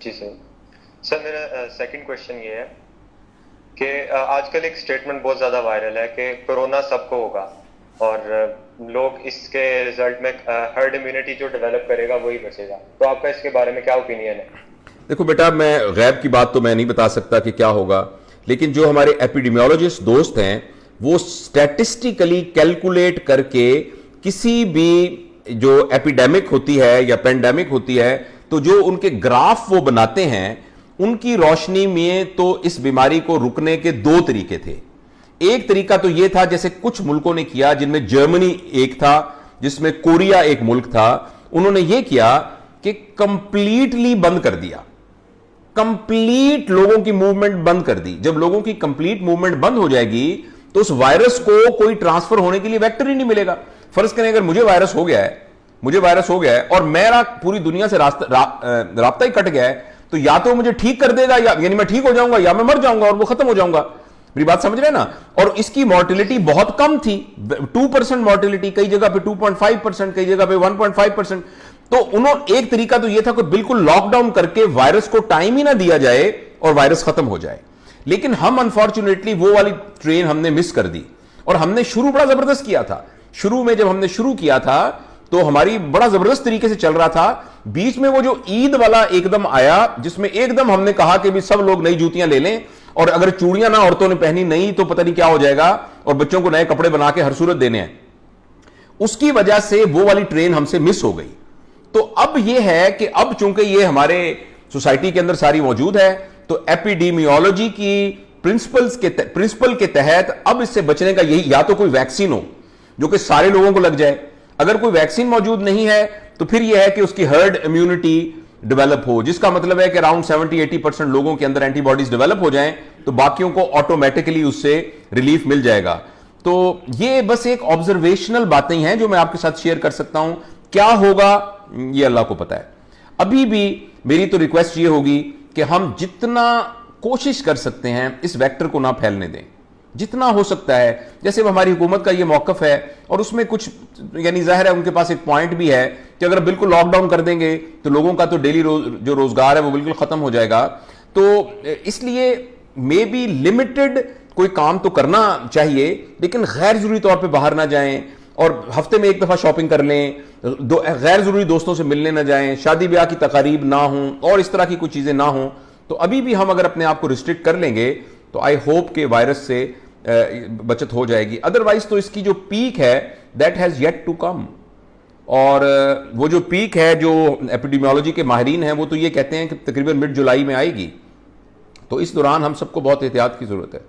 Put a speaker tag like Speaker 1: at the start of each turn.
Speaker 1: जी sir. Sir मेरा second question ये है कि आजकल एक स्टेटमेंट बहुत ज़्यादा वायरल है कि कोरोना सबको होगा और लोग इसके रिजल्ट में हर्ड इम्यूनिटी जो डेवलप करेगा वही बचेगा। तो आपका इसके बारे में क्या ओपिनियन है?
Speaker 2: देखो बेटा, मैं गैब की बात तो मैं नहीं बता सकता कि क्या होगा, लेकिन जो हमारे एपिडेमियोलॉजिस्ट दोस्त हैं वो स्टैटिस्टिकली कैलकुलेट करके किसी भी जो एपिडेमिक होती है या पेंडेमिक होती है, तो जो उनके ग्राफ वो बनाते हैं उनकी रोशनी में तो इस बीमारी को रुकने के दो तरीके थे। एक तरीका तो यह था जैसे कुछ मुल्कों ने किया, जिनमें जर्मनी एक था, जिसमें कोरिया एक मुल्क था। उन्होंने यह किया कि कंप्लीटली बंद कर दिया, कंप्लीट लोगों की मूवमेंट बंद कर दी। जब लोगों की कंप्लीट मूवमेंट बंद हो जाएगी तो उस वायरस को कोई ट्रांसफर होने के लिए वेक्टर ही नहीं मिलेगा। फर्ज करें अगर मुझे वायरस हो गया है और मेरा पूरी दुनिया से रास्ता ही कट गया है, तो या तो मुझे ठीक कर देगा, यानी मैं ठीक हो जाऊंगा, या मैं मर जाऊंगा और वो खत्म हो जाऊंगा। मेरी बात समझ रहे हैं ना? और इसकी मॉर्टिलिटी बहुत कम थी, 2% मॉर्टिलिटी, कई जगह पे 2.5%, कई जगह पे 1.5%। तो उन्होंने एक तरीका तो यह था कि बिल्कुल लॉकडाउन करके वायरस को टाइम ही ना दिया जाए और वायरस खत्म हो जाए। लेकिन हम अनफॉर्चुनेटली वो वाली ट्रेन हमने मिस कर दी, और हमने शुरू बड़ा जबरदस्त किया था। शुरू में जब हमने शुरू किया था तो हमारी बड़ा जबरदस्त तरीके से चल रहा था। बीच में वो जो ईद वाला एकदम आया, जिसमें एकदम हमने कहा कि भी सब लोग नई जूतियां ले लें, और अगर चूड़ियां ना औरतों ने पहनी नहीं तो पता नहीं क्या हो जाएगा, और बच्चों को नए कपड़े बना के हर सूरत देने हैं। उसकी वजह से वो वाली ट्रेन हमसे मिस हो गई। तो अब यह है कि अब चूंकि ये हमारे सोसाइटी के अंदर सारी मौजूद है, तो एपिडेमियोलॉजी की प्रिंसिपल के तहत अब इससे बचने का यही, या तो कोई वैक्सीन हो जो कि सारे लोगों को लग जाए। अगर कोई वैक्सीन मौजूद नहीं है तो फिर यह है कि उसकी हर्ड इम्यूनिटी डेवलप हो, जिसका मतलब है कि अराउंड 70-80% लोगों के अंदर एंटीबॉडीज डेवलप हो जाएं, तो बाकियों को ऑटोमेटिकली उससे रिलीफ मिल जाएगा। तो ये बस एक ऑब्जर्वेशनल बातें हैं जो मैं आपके साथ शेयर कर सकता हूं। क्या होगा ये अल्लाह को पता है। अभी भी मेरी तो रिक्वेस्ट ये होगी कि हम जितना कोशिश कर सकते हैं इस वेक्टर को ना फैलने दें, जितना हो सकता है। जैसे हमारी हुकूमत का ये मौकफ है, और उसमें कुछ, यानी जाहिर है उनके पास एक पॉइंट भी है कि अगर बिल्कुल लॉकडाउन कर देंगे तो लोगों का तो डेली जो रोजगार है वो बिल्कुल खत्म हो जाएगा। तो इसलिए मे बी लिमिटेड कोई काम तो करना चाहिए, लेकिन गैर जरूरी तौर पे बाहर ना जाएं, और हफ्ते में एक दफा शॉपिंग कर लें, गैर जरूरी दोस्तों से मिलने ना जाएं, शादी ब्याह की तकारीब ना हों, और इस तरह की कुछ चीजें ना हों। तो अभी भी हम अगर अपने आप को रिस्ट्रिक्ट कर लेंगे तो आई होप के वायरस से बचत हो जाएगी। अदरवाइज तो इसकी जो पीक है that has yet to come. और वो जो पीक है, जो एपिडेमियोलॉजी के माहिरीन हैं वो तो ये कहते हैं कि तकरीबन मिड जुलाई में आएगी। तो इस दौरान हम सबको बहुत एहतियात की जरूरत है।